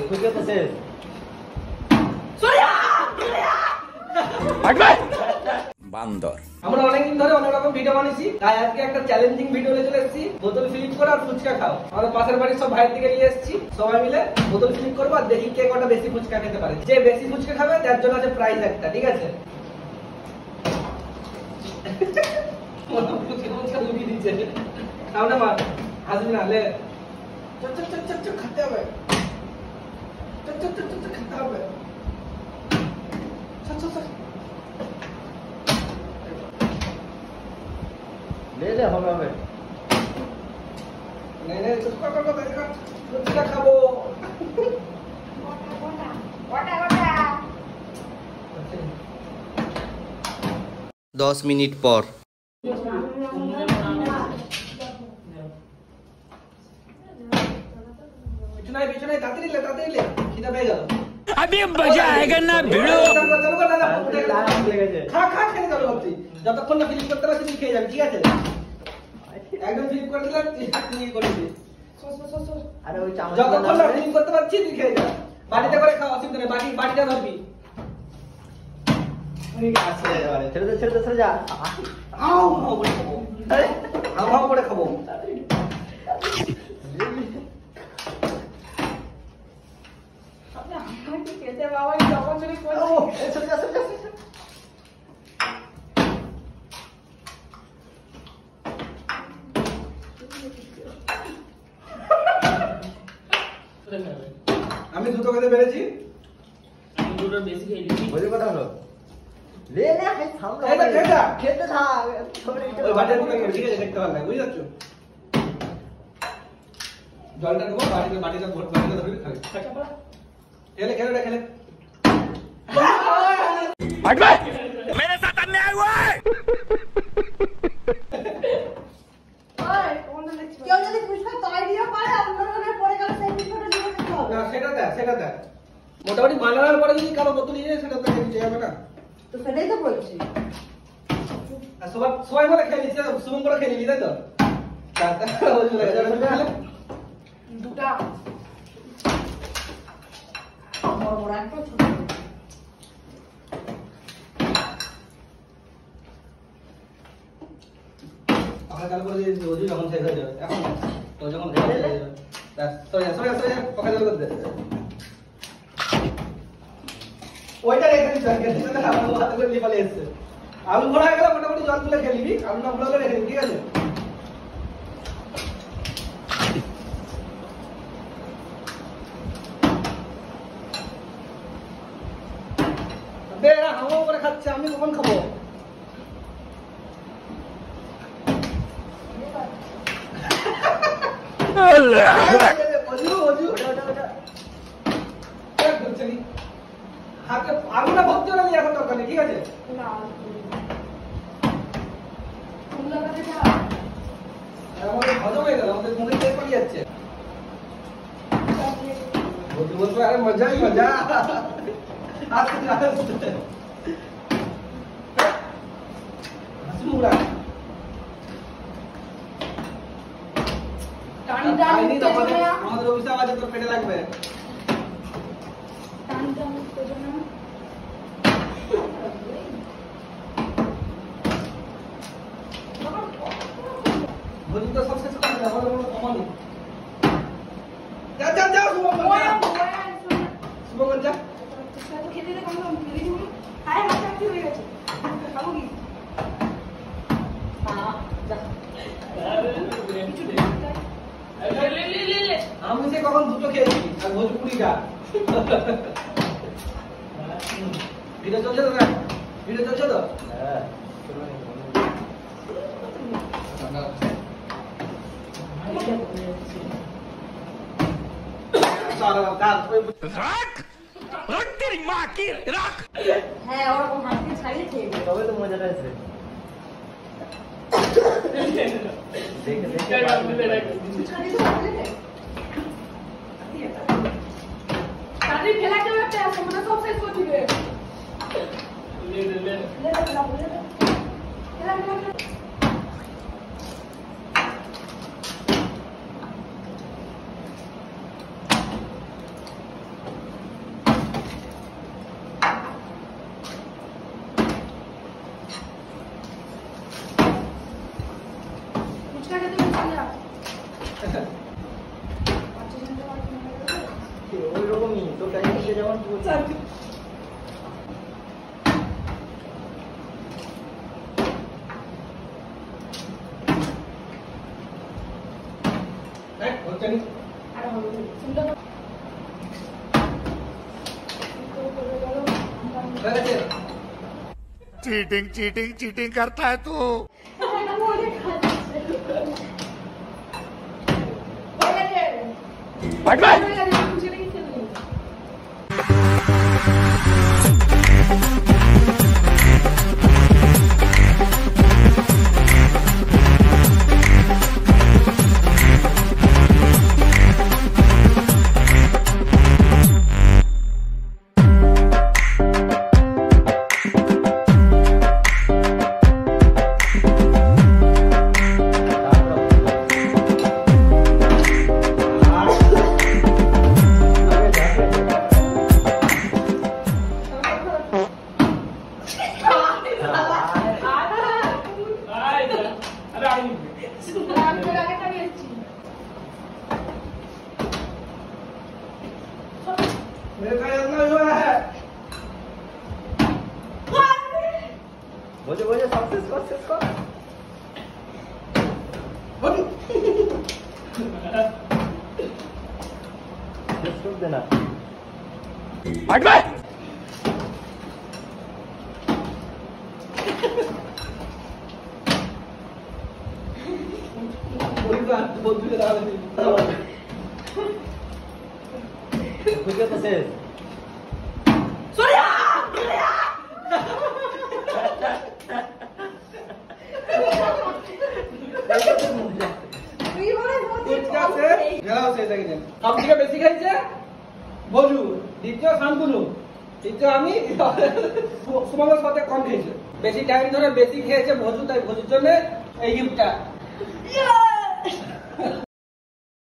ফুচকা তো শেষ। বান্দর। আমরা অনেকদিন ধরে অনেক রকম ভিডিও বানিয়েছি, তাই আজকে একটা চ্যালেঞ্জিং ভিডিও নিয়ে চলে এসেছি। বোতল ফ্লিপ করে আর ফুচকা খাও। আমাদের পাশের বাড়ির সব ভাইয়ের দিকে নিয়ে এসেছি, সবাই মিলে বোতল ফ্লিপ করবো আর দেখি কে কটা বেশি ফুচকা খেতে পারে। যে বেশি ফুচকা খাবে তার জন্য আছে প্রাইজ একটা, ঠিক আছে? ফুচকা লুকিয়ে দিচ্ছে, সামনে মার, হাসবি না, লে খেতে হবে, খেতে হবে। ले হবে হবে। ফুচকা খাবো। 10 মিনিট পর। পিছনে তাড়াতাড়ি লে, খিদা পেয়ে গেল। अभी मजा आएगा ना भिड़ो। খা খেতে চালু করছি, যতক্ষণ না ফিলিপ করতে পারছি তুই খেয়ে যাবি, ঠিক আছে? একদম ফিলিপ করে দিলাম, তুই করে দিবি। আরে ওই চামচ যতক্ষণ না ফিলিপ করতে পারছি তুই খেয়ে যা। বাড়িতে করে খাওয়া, অসুবিধা নেই, বাড়িটা ধরবি। ছেড়ে দে যা। হাও করে খাবো, হাও করে খাবো। আমি দুটো খেতে পেরেছি, আমি দুটো বেশি খেয়ে নিয়েছি। বলি কথা হলো লে হাই থাম না, খেতে থাক। ওই বাটির মধ্যে ঠিক আছে, দেখতে ভালো লাগে, বুঝতে পারছো? জলটা দেবো, বাটিটা ধরবি, খাবি। খেলে मेरे साथ अन्याय हुआ है। কেউ যদি ফুচকা তৈরিও করে আপনার পরে গেলে সেই ফুচকাটা দিয়ে খেতে হবে। না সেটা দেখ মোটামুটি বানানোর পরে যদি কারো বোতল নিয়ে সেটা তো কিছু যাবে না। তো সেটাই তো বলছি। আর সবাই বলে খেয়ে নিচ্ছে, সুমন করে খেয়ে নিবি, তাই তো? দুটা বড় বড় একটা ছোট কাল করে রোজই যখন শেষ হয়ে যাবে, এখন তো যখন শেষ হয়ে যাবে সরে যা পকা জল করতে ওইটা রেখে দিতে আমার হাতে করে লিপালে এসছে। আলু ভরা হয়ে গেলে মোটামুটি জল তুলে খেয়ে নিবি, আলু না ভরালে রেখে দিবি, ঠিক আছে? এরা হাওয়া করে খাচ্ছে, আমি কখন খাবো? আগুনটা ভর্তি করে নিয়ে এখন দরকার নেই, ঠিক আছে? আমাদের হজম হয়ে গেল, আমাদের মুখে তেল পড়ে যাচ্ছে। বলতে আরে মজাই মজা। আমাদের অভিশাপ আছে, তোর পেটে লাগবে। ভোজি তো সব শেষ করে আমাদের কোনো কমানি। যা শুভঙ্কর যা। আমি সে কখন দুটো খেয়েছি আর ভোজপুরিটা। ভিডিও চলছে তো? ভিডিও চলছে তো? হ্যাঁ হ্যাঁ ওরকম হাতে ছাড়িয়ে খেয়ে নেবে। তবে তো মজাটা আছে। যে যেমন चीटिंग चीटिंग चीटिंग करता है तू बोझो बोझो सब शेष कर स्टॉप देना हट बे खुद तो शेष সবথেকে বেশি খাইছে বজু, দ্বিতীয় শান্তনু, তৃতীয় আমি, সুমঙ্গল সাথে কম খেয়েছে। বেশি টাইম ধরে বেশি খেয়েছে ভজু, তাই ভজুর জন্য এই গিফটটা।